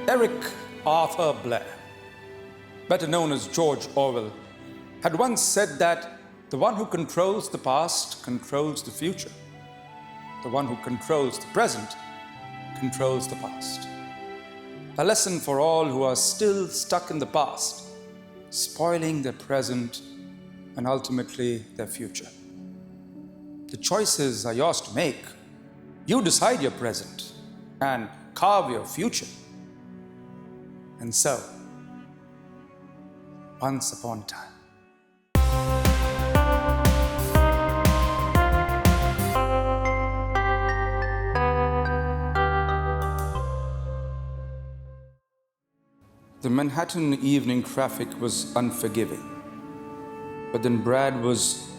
Eric Arthur Blair, better known as George Orwell, had once said that the one who controls the past controls the future. The one who controls the present controls the past. A lesson for all who are still stuck in the past, spoiling their present and ultimately their future. The choices are yours to make. You decide your present and carve your future. And so, once upon a time, the Manhattan evening traffic was unforgiving. But then Brad was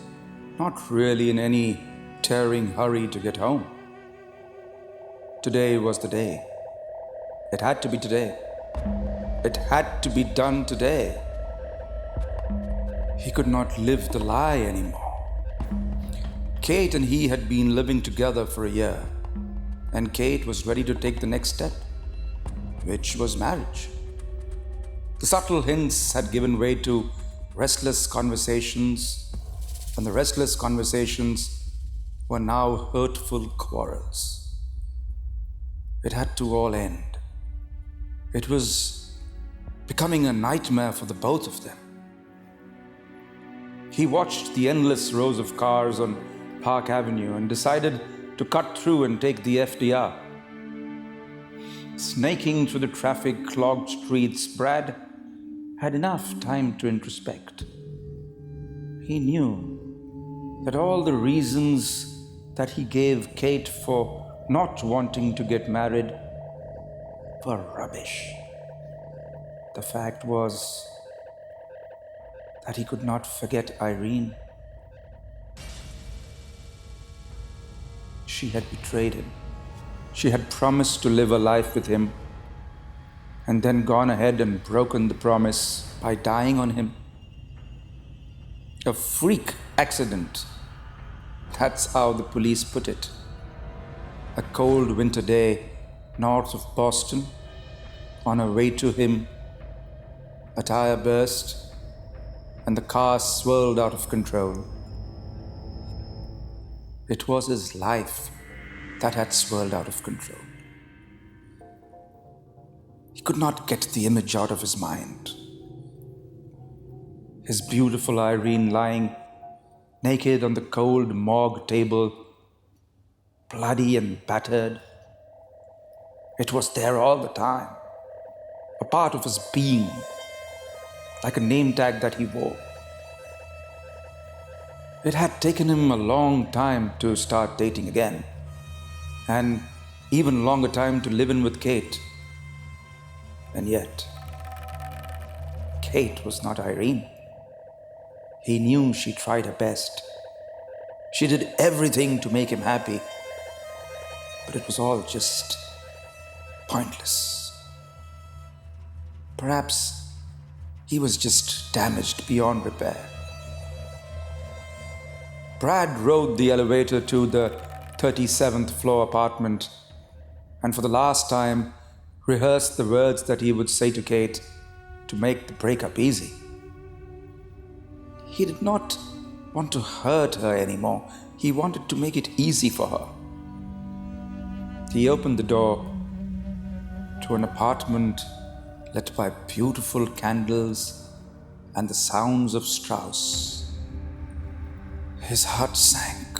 not really in any tearing hurry to get home. Today was the day. It had to be today. It had to be done today. He could not live the lie anymore. Kate and he had been living together for a year, and Kate was ready to take the next step, which was marriage. The subtle hints had given way to restless conversations, and the restless conversations were now hurtful quarrels. It had to all end. It was becoming a nightmare for the both of them. He watched the endless rows of cars on Park Avenue and decided to cut through and take the FDR. Snaking through the traffic-clogged streets, Brad had enough time to introspect. He knew that all the reasons that he gave Kate for not wanting to get married were rubbish. The fact was that he could not forget Irene. She had betrayed him. She had promised to live a life with him and then gone ahead and broken the promise by dying on him. A freak accident. That's how the police put it. A cold winter day north of Boston, on her way to him, a tire burst and the car swirled out of control. It was his life that had swirled out of control. He could not get the image out of his mind. His beautiful Irene lying naked on the cold morgue table, bloody and battered. It was there all the time, a part of his being, like a name tag that he wore. It had taken him a long time to start dating again, and even longer time to live in with Kate. And yet, Kate was not Irene. He knew she tried her best. She did everything to make him happy, but it was all just pointless. Perhaps he was just damaged beyond repair. Brad rode the elevator to the 37th floor apartment and for the last time rehearsed the words that he would say to Kate to make the breakup easy. He did not want to hurt her anymore. He wanted to make it easy for her. He opened the door to an apartment lit by beautiful candles and the sounds of Strauss. His heart sank.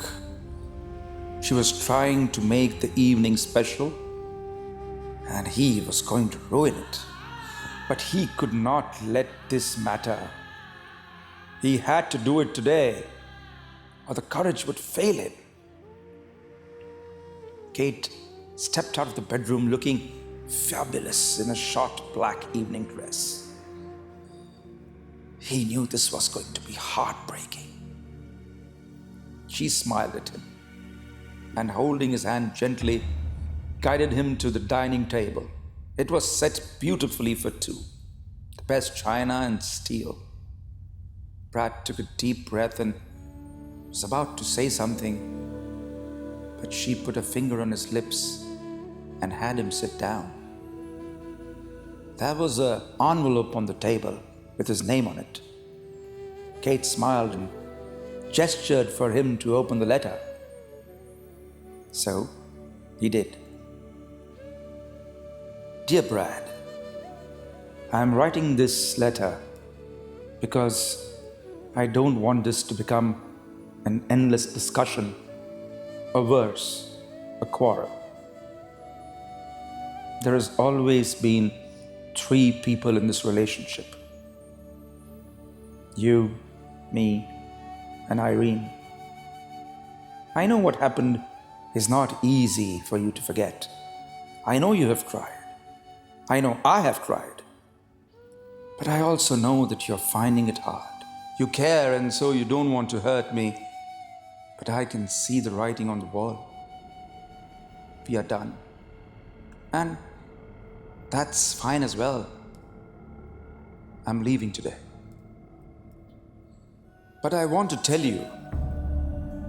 She was trying to make the evening special, and he was going to ruin it. But he could not let this matter. He had to do it today, or the courage would fail him. Kate stepped out of the bedroom looking fabulous in a short black evening dress. He knew this was going to be heartbreaking. She smiled at him and, holding his hand gently, guided him to the dining table. It was set beautifully for two, the best china and steel. Brad took a deep breath and was about to say something, but she put a finger on his lips and had him sit down. There was an envelope on the table with his name on it. Kate smiled and gestured for him to open the letter. So he did. Dear Brad, I am writing this letter because I don't want this to become an endless discussion, or worse, a quarrel. There has always been 3 people in this relationship. You, me, and Irene. I know what happened is not easy for you to forget. I know you have cried. I know I have cried. But I also know that you're finding it hard. You care, and so you don't want to hurt me. But I can see the writing on the wall. We are done. And that's fine as well. I'm leaving today. But I want to tell you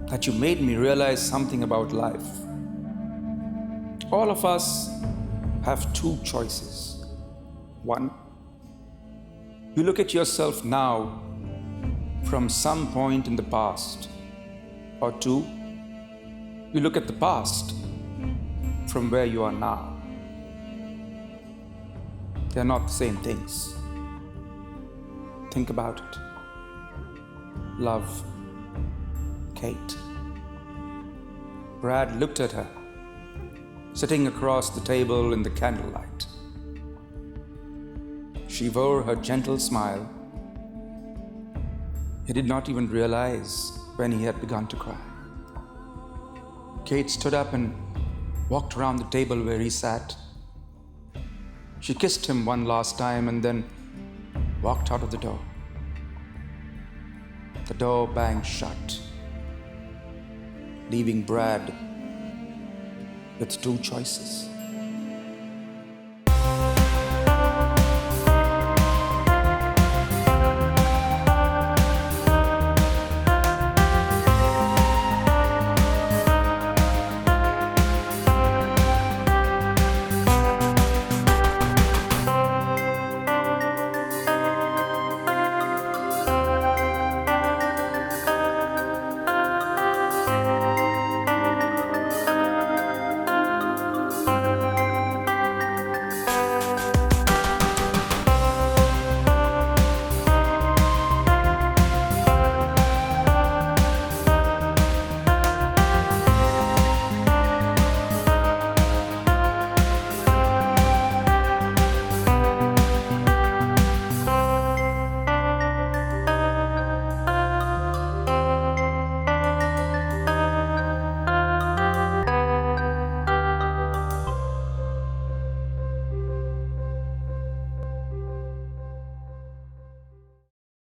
that you made me realize something about life. All of us have 2 choices. 1, you look at yourself now from some point in the past. Or 2, you look at the past from where you are now. They're not the same things. Think about it. Love, Kate. Brad looked at her, sitting across the table in the candlelight. She wore her gentle smile. He did not even realize when he had begun to cry. Kate stood up and walked around the table where he sat. She kissed him one last time and then walked out of the door. The door banged shut, leaving Brad with 2 choices.